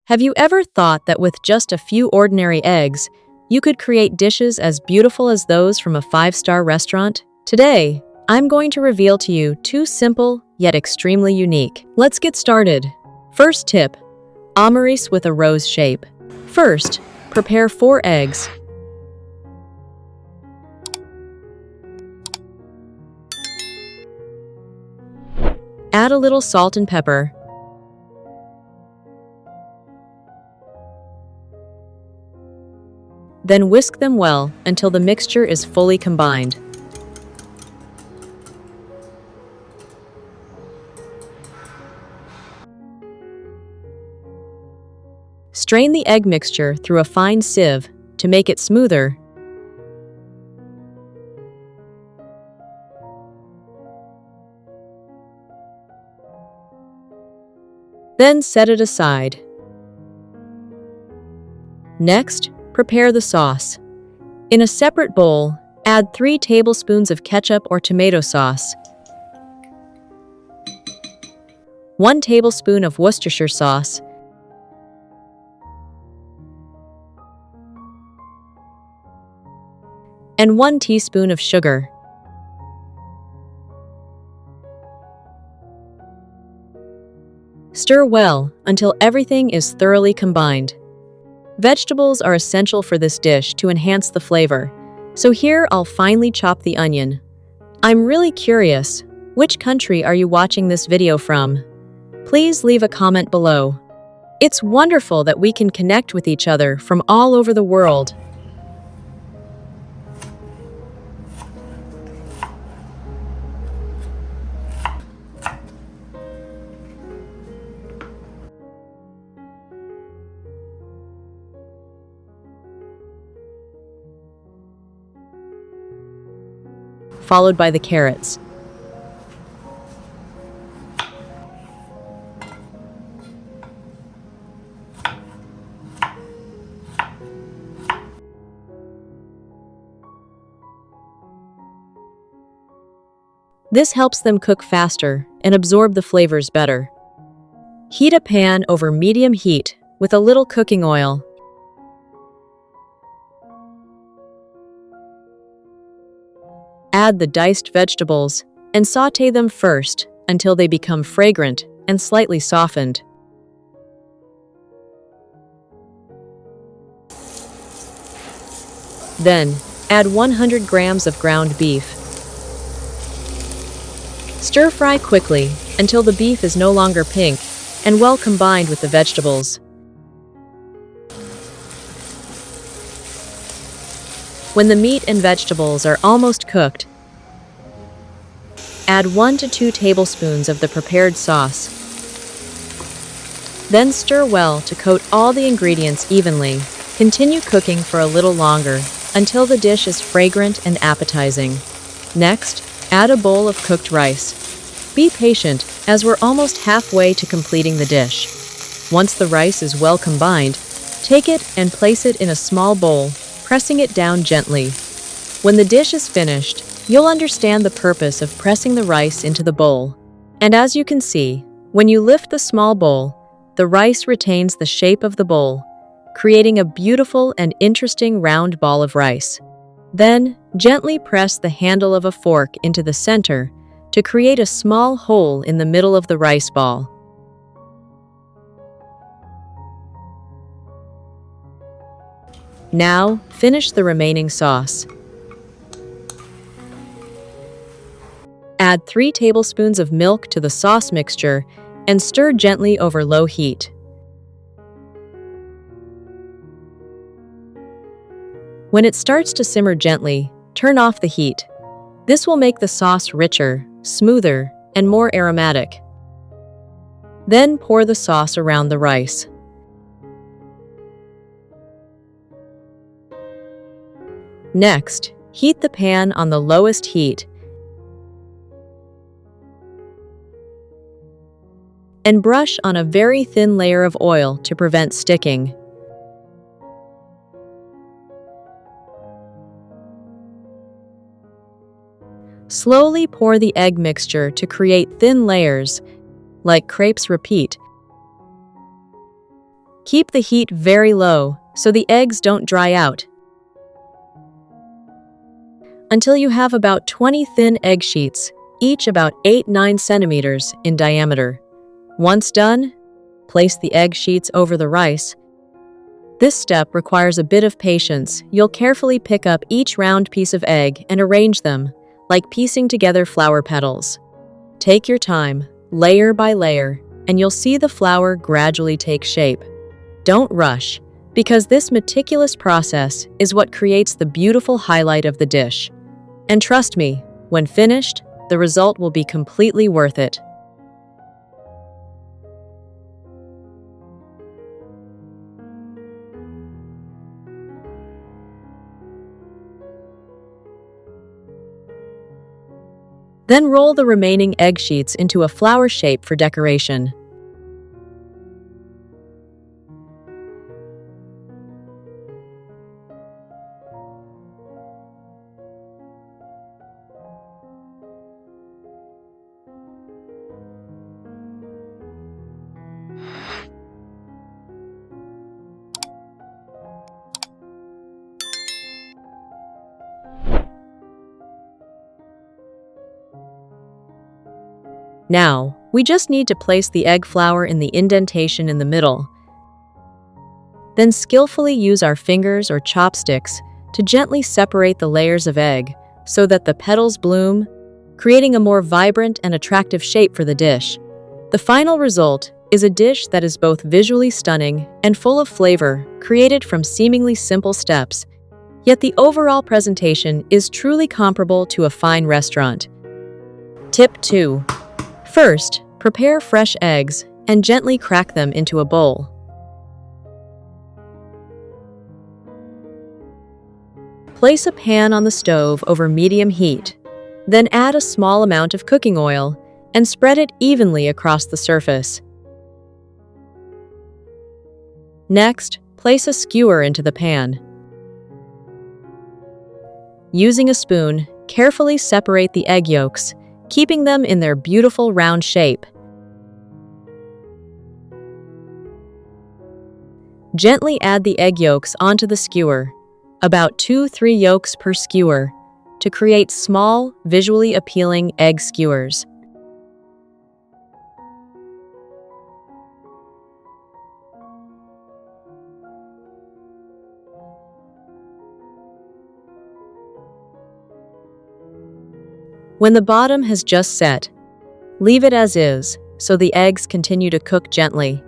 Have you ever thought that with just a few ordinary eggs, you could create dishes as beautiful as those from a five-star restaurant? Today, I'm going to reveal to you two simple yet extremely unique. Let's get started. First tip, omelette with a rose shape. First, prepare 4 eggs. Add a little salt and pepper. Then whisk them well until the mixture is fully combined. Strain the egg mixture through a fine sieve to make it smoother. Then set it aside. Next, prepare the sauce. In a separate bowl, add 3 tablespoons of ketchup or tomato sauce, 1 tablespoon of Worcestershire sauce, and 1 teaspoon of sugar. Stir well until everything is thoroughly combined. Vegetables are essential for this dish to enhance the flavor, so here I'll finely chop the onion. I'm really curious, which country are you watching this video from? Please leave a comment below. It's wonderful that we can connect with each other from all over the world. Followed by the carrots. This helps them cook faster and absorb the flavors better. Heat a pan over medium heat with a little cooking oil. Add the diced vegetables and sauté them first until they become fragrant and slightly softened. Then, add 100 grams of ground beef. Stir-fry quickly until the beef is no longer pink and well combined with the vegetables. When the meat and vegetables are almost cooked, add 1 to 2 tablespoons of the prepared sauce. Then stir well to coat all the ingredients evenly. Continue cooking for a little longer until the dish is fragrant and appetizing. Next, add a bowl of cooked rice. Be patient, as we're almost halfway to completing the dish. Once the rice is well combined, take it and place it in a small bowl, pressing it down gently. When the dish is finished, you'll understand the purpose of pressing the rice into the bowl. And as you can see, when you lift the small bowl, the rice retains the shape of the bowl, creating a beautiful and interesting round ball of rice. Then, gently press the handle of a fork into the center to create a small hole in the middle of the rice ball. Now, finish the remaining sauce. Add 3 tablespoons of milk to the sauce mixture and stir gently over low heat. When it starts to simmer gently, turn off the heat. This will make the sauce richer, smoother, and more aromatic. Then pour the sauce around the rice. Next, heat the pan on the lowest heat and brush on a very thin layer of oil to prevent sticking. Slowly pour the egg mixture to create thin layers, like crepes repeat. Keep the heat very low so the eggs don't dry out until you have about 20 thin egg sheets, each about 8-9 centimeters in diameter. Once done, place the egg sheets over the rice. This step requires a bit of patience. You'll carefully pick up each round piece of egg and arrange them, like piecing together flower petals. Take your time, layer by layer, and you'll see the flower gradually take shape. Don't rush, because this meticulous process is what creates the beautiful highlight of the dish. And trust me, when finished, the result will be completely worth it. Then roll the remaining egg sheets into a flower shape for decoration. Now, we just need to place the egg flour in the indentation in the middle. Then skillfully use our fingers or chopsticks to gently separate the layers of egg so that the petals bloom, creating a more vibrant and attractive shape for the dish. The final result is a dish that is both visually stunning and full of flavor, created from seemingly simple steps. Yet the overall presentation is truly comparable to a fine restaurant. Tip 2. First, prepare fresh eggs and gently crack them into a bowl. Place a pan on the stove over medium heat. Then add a small amount of cooking oil and spread it evenly across the surface. Next, place a skewer into the pan. Using a spoon, carefully separate the egg yolks, keeping them in their beautiful round shape. Gently add the egg yolks onto the skewer, about 2-3 yolks per skewer, to create small, visually appealing egg skewers. When the bottom has just set, leave it as is so the eggs continue to cook gently.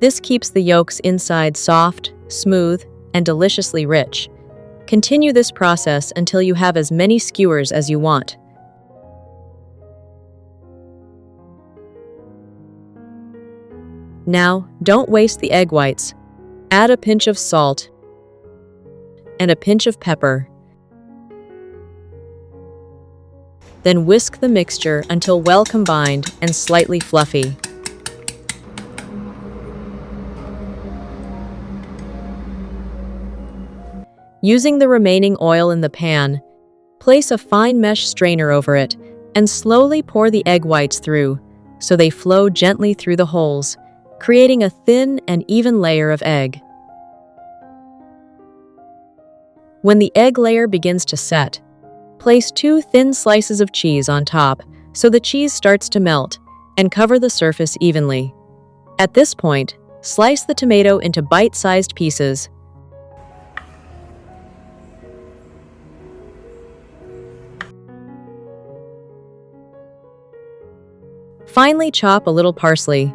This keeps the yolks inside soft, smooth, and deliciously rich. Continue this process until you have as many skewers as you want. Now, don't waste the egg whites. Add a pinch of salt and a pinch of pepper. Then whisk the mixture until well combined and slightly fluffy. Using the remaining oil in the pan, place a fine mesh strainer over it and slowly pour the egg whites through so they flow gently through the holes, creating a thin and even layer of egg. When the egg layer begins to set, place 2 thin slices of cheese on top so the cheese starts to melt and cover the surface evenly. At this point, slice the tomato into bite-sized pieces. Finely chop a little parsley.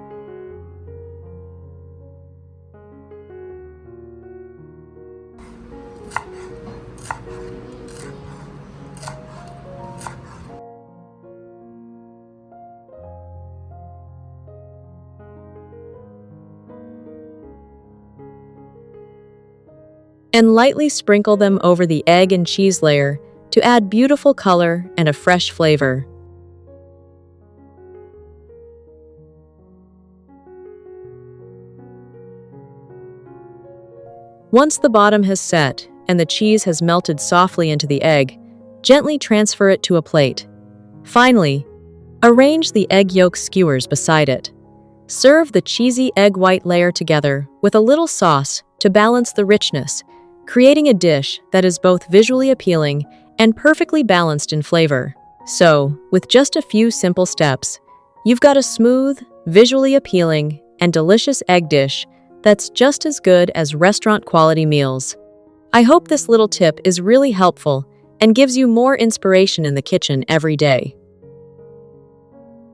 And lightly sprinkle them over the egg and cheese layer to add beautiful color and a fresh flavor. Once the bottom has set and the cheese has melted softly into the egg, gently transfer it to a plate. Finally, arrange the egg yolk skewers beside it. Serve the cheesy egg white layer together with a little sauce to balance the richness, creating a dish that is both visually appealing and perfectly balanced in flavor. So, with just a few simple steps, you've got a smooth, visually appealing, and delicious egg dish that's just as good as restaurant-quality meals. I hope this little tip is really helpful and gives you more inspiration in the kitchen every day.